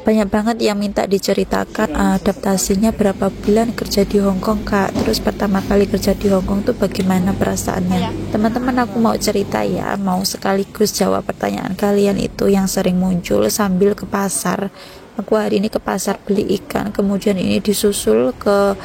Banyak banget yang minta diceritakan adaptasinya berapa bulan kerja di Hong Kong Kak, terus pertama kali kerja di Hong Kong tuh bagaimana perasaannya. Teman-teman, aku mau cerita ya, mau sekaligus jawab pertanyaan kalian itu yang sering muncul sambil ke pasar. Aku hari ini ke pasar beli ikan, kemudian ini disusul ke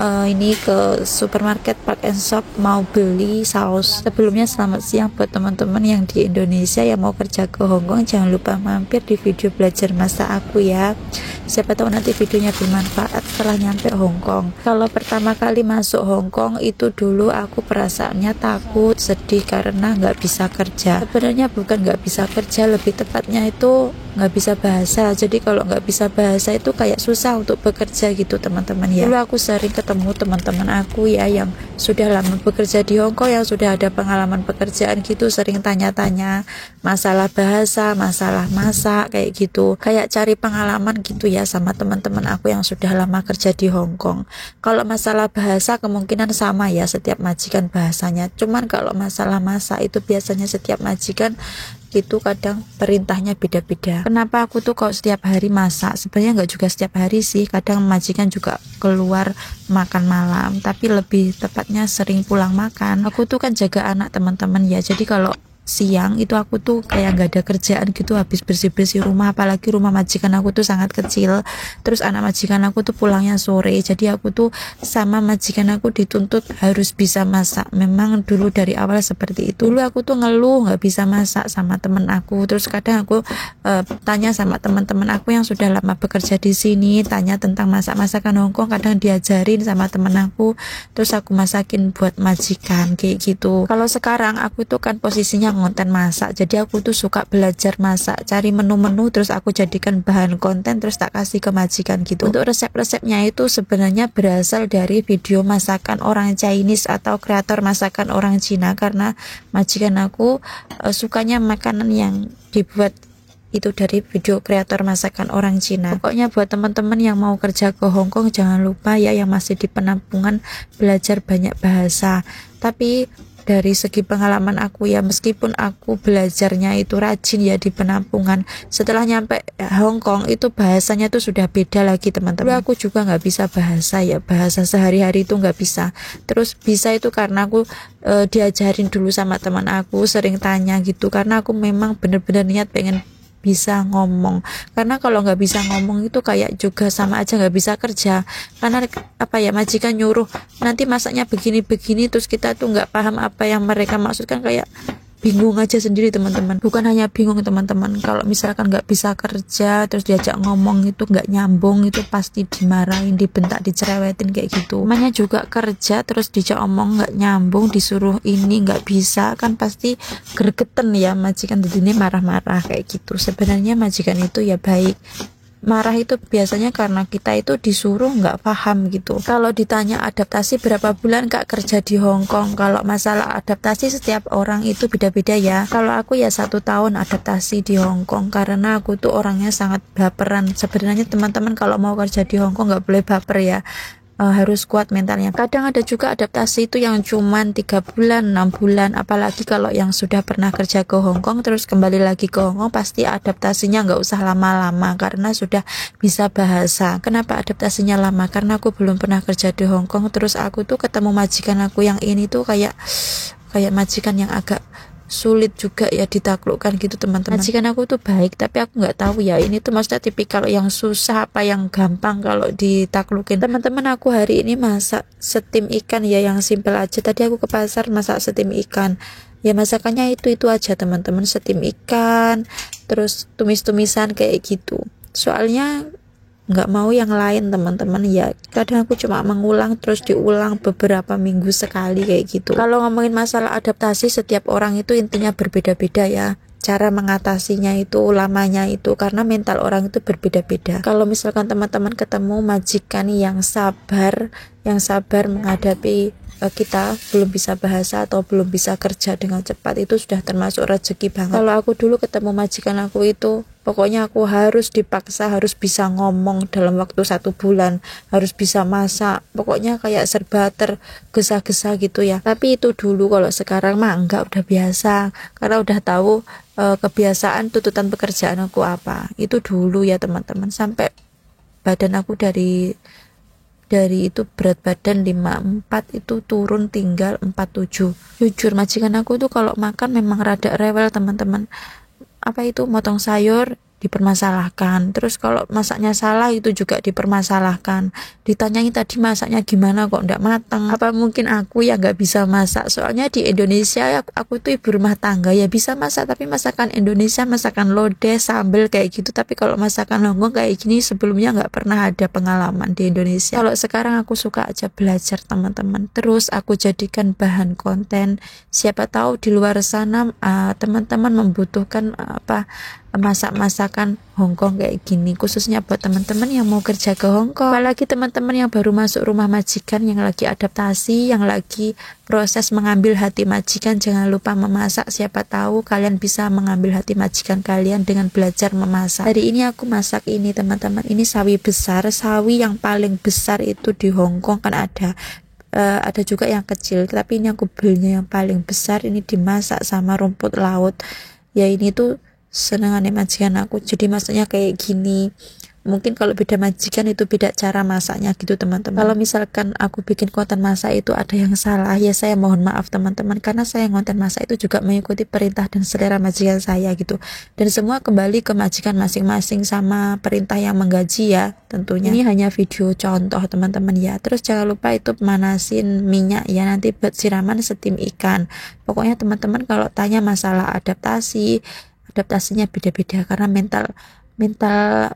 ini ke supermarket Park and Shop mau beli saus. Sebelumnya selamat siang buat teman-teman yang di Indonesia yang mau kerja ke Hong Kong, jangan lupa mampir di video belajar masak aku ya. Siapa tahu nanti videonya bermanfaat setelah nyampe Hong Kong. Kalau pertama kali masuk Hong Kong itu dulu aku perasaannya takut, sedih karena nggak bisa kerja. Sebenarnya bukan nggak bisa kerja, lebih tepatnya itu nggak bisa bahasa. Jadi kalau nggak bisa bahasa itu kayak susah untuk bekerja gitu teman-teman ya. Dulu aku sering ketemu teman-teman aku ya yang sudah lama bekerja di Hong Kong, yang sudah ada pengalaman pekerjaan gitu, sering tanya-tanya masalah bahasa, masalah masak kayak gitu, kayak cari pengalaman gitu ya sama teman-teman aku yang sudah lama kerja di Hong Kong. Kalau masalah bahasa kemungkinan sama ya setiap majikan bahasanya, cuman kalau masalah masak itu biasanya setiap majikan itu kadang perintahnya beda-beda. Kenapa aku tuh kalau setiap hari masak? Sebenarnya nggak juga setiap hari sih, kadang majikan juga keluar makan malam, tapi lebih tepatnya sering pulang makan. Aku tuh kan jaga anak teman-teman ya, jadi kalau siang itu aku tuh kayak nggak ada kerjaan gitu, habis bersih-bersih rumah, apalagi rumah majikan aku tuh sangat kecil, terus anak majikan aku tuh pulangnya sore, jadi aku tuh sama majikan aku dituntut harus bisa masak. Memang dulu dari awal seperti itu. Dulu aku tuh ngeluh nggak bisa masak sama temen aku, terus kadang aku tanya sama teman-teman aku yang sudah lama bekerja di sini, tanya tentang masak-masakan Hong Kong, kadang diajarin sama temen aku, terus aku masakin buat majikan kayak gitu. Kalau sekarang aku tuh kan posisinya konten masak, jadi aku tuh suka belajar masak, cari menu-menu terus aku jadikan bahan konten terus tak kasih ke majikan gitu. Untuk resep-resepnya itu sebenarnya berasal dari video masakan orang Chinese atau kreator masakan orang Cina, karena majikan aku sukanya makanan yang dibuat itu dari video kreator masakan orang Cina. Pokoknya buat teman-teman yang mau kerja ke Hong Kong jangan lupa ya, yang masih di penampungan, belajar banyak bahasa. Tapi dari segi pengalaman aku ya, meskipun aku belajarnya itu rajin ya di penampungan, setelah nyampe Hong Kong itu bahasanya tuh sudah beda lagi teman-teman. Aku juga nggak bisa bahasa ya, bahasa sehari-hari itu nggak bisa. Terus bisa itu karena aku diajarin dulu sama teman aku, sering tanya gitu, karena aku memang bener-bener niat pengen bisa ngomong. Karena kalau nggak bisa ngomong itu kayak juga sama aja nggak bisa kerja, karena apa ya, majikan nyuruh nanti masaknya begini-begini terus kita tuh nggak paham apa yang mereka maksudkan, kayak bingung aja sendiri teman-teman. Bukan hanya bingung teman-teman, kalau misalkan nggak bisa kerja terus diajak ngomong itu nggak nyambung, itu pasti dimarahin, dibentak, dicerewetin kayak gitu. Namanya juga kerja terus dijak omong nggak nyambung, disuruh ini nggak bisa, kan pasti gregeten ya majikan, jadi ini marah-marah kayak gitu. Sebenarnya majikan itu ya baik, marah itu biasanya karena kita itu disuruh nggak paham gitu. Kalau ditanya adaptasi berapa bulan Kak kerja di Hong Kong, kalau masalah adaptasi setiap orang itu beda-beda ya. Kalau aku ya 1 tahun adaptasi di Hong Kong, karena aku tuh orangnya sangat baperan. Sebenarnya teman-teman kalau mau kerja di Hong Kong nggak boleh baper ya, harus kuat mentalnya. Kadang ada juga adaptasi itu yang cuman 3 bulan, 6 bulan, apalagi kalau yang sudah pernah kerja ke Hong Kong terus kembali lagi ke Hong Kong, pasti adaptasinya nggak usah lama-lama karena sudah bisa bahasa. Kenapa adaptasinya lama? Karena aku belum pernah kerja di Hong Kong, terus aku tuh ketemu majikan aku yang ini tuh kayak majikan yang agak sulit juga ya ditaklukkan gitu teman-teman. Majikan aku tuh baik, tapi aku nggak tahu ya ini tuh maksudnya tipikal yang susah apa yang gampang kalau ditaklukin. Teman-teman, aku hari ini masak steam ikan ya, yang simple aja. Tadi aku ke pasar masak steam ikan ya, masakannya itu aja teman-teman, steam ikan terus tumis-tumisan kayak gitu. Soalnya nggak mau yang lain teman-teman ya, kadang aku cuma mengulang terus diulang beberapa minggu sekali kayak gitu. Kalau ngomongin masalah adaptasi, setiap orang itu intinya berbeda-beda ya, cara mengatasinya itu, lamanya itu, karena mental orang itu berbeda-beda. Kalau misalkan teman-teman ketemu majikan yang sabar menghadapi kita belum bisa bahasa atau belum bisa kerja dengan cepat, itu sudah termasuk rezeki banget. Kalau aku dulu ketemu majikan aku itu, pokoknya aku harus dipaksa, harus bisa ngomong dalam waktu 1 bulan, harus bisa masak, pokoknya kayak serba tergesa-gesa gitu ya. Tapi itu dulu, kalau sekarang mah enggak, udah biasa, karena udah tahu kebiasaan tuntutan pekerjaan aku apa. Itu dulu ya teman-teman, sampai badan aku dari itu berat badan 54 itu turun tinggal 47. Jujur majikan aku tuh kalau makan memang rada rewel teman-teman. Apa itu, motong sayur dipermasalahkan, terus kalau masaknya salah itu juga dipermasalahkan, ditanyain tadi masaknya gimana kok ndak matang. Apa mungkin aku yang nggak bisa masak? Soalnya di Indonesia aku tuh ibu rumah tangga ya, bisa masak, tapi masakan Indonesia, masakan lodeh, sambel kayak gitu. Tapi kalau masakan Hongkong kayak gini sebelumnya nggak pernah ada pengalaman di Indonesia. Kalau sekarang aku suka aja belajar teman-teman, terus aku jadikan bahan konten. Siapa tahu di luar sana teman-teman membutuhkan masak-masakan Hongkong kayak gini, khususnya buat teman-teman yang mau kerja ke Hongkong, apalagi teman-teman yang baru masuk rumah majikan, yang lagi adaptasi, yang lagi proses mengambil hati majikan. Jangan lupa memasak, siapa tahu kalian bisa mengambil hati majikan kalian dengan belajar memasak. Hari ini aku masak ini teman-teman, ini sawi besar, sawi yang paling besar itu di Hongkong kan ada juga yang kecil, tapi ini aku belinya yang paling besar. Ini dimasak sama rumput laut ya, ini tuh senangannya majikan aku, jadi masaknya kayak gini. Mungkin kalau beda majikan itu beda cara masaknya gitu teman-teman. Kalau misalkan aku bikin konten masak itu ada yang salah, ya saya mohon maaf teman-teman, karena saya konten masak itu juga mengikuti perintah dan selera majikan saya gitu, dan semua kembali ke majikan masing-masing sama perintah yang menggaji ya tentunya. Ini hanya video contoh teman-teman ya. Terus jangan lupa itu pemanasin minyak ya, nanti buat siraman steam ikan. Pokoknya teman-teman kalau tanya masalah adaptasinya beda-beda, karena mental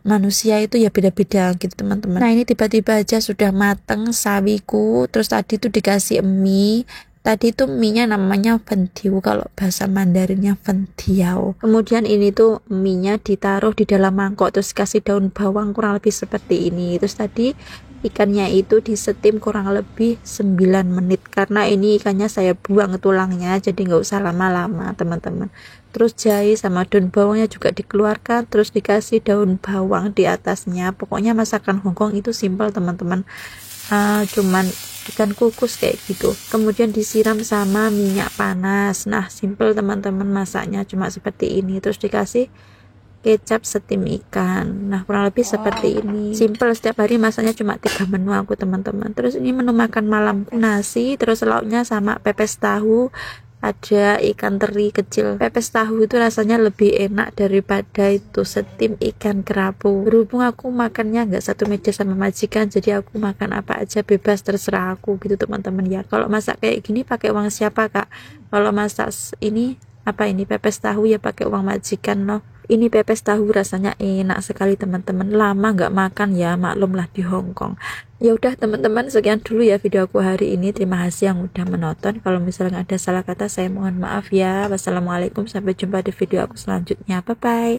manusia itu ya beda-beda gitu teman-teman. Nah ini tiba-tiba aja sudah mateng sawiku. Terus tadi tuh dikasih mie, tadi tuh mie-nya namanya fentiu, kalau bahasa Mandarinnya fentiao. Kemudian ini tuh mie-nya ditaruh di dalam mangkok, terus kasih daun bawang kurang lebih seperti ini. Terus tadi ikannya itu disetim kurang lebih 9 menit, karena ini ikannya saya buang tulangnya, jadi nggak usah lama-lama teman-teman. Terus jahe sama daun bawangnya juga dikeluarkan, terus dikasih daun bawang di atasnya. Pokoknya masakan Hongkong itu simpel teman-teman, cuman ikan kukus kayak gitu, kemudian disiram sama minyak panas. Nah simpel teman-teman, masaknya cuma seperti ini, terus dikasih kecap steam ikan. Nah kurang lebih seperti ini, simple. Setiap hari masaknya cuma 3 menu aku teman-teman. Terus ini menu makan malamku, nasi, terus lauknya sama pepes tahu, ada ikan teri kecil. Pepes tahu itu rasanya lebih enak daripada itu steam ikan kerapu. Berhubung aku makannya nggak satu meja sama majikan, jadi aku makan apa aja bebas, terserah aku gitu teman-teman ya. Kalau masak kayak gini pakai uang siapa kak? Kalau masak ini pepes tahu ya pakai uang majikan loh. Ini pepes tahu rasanya enak sekali teman-teman, lama nggak makan ya, maklumlah di Hongkong. Ya udah teman-teman, sekian dulu ya video aku hari ini. Terima kasih yang udah menonton. Kalau misalnya ada salah kata saya mohon maaf ya. Wassalamualaikum, sampai jumpa di video aku selanjutnya. Bye bye.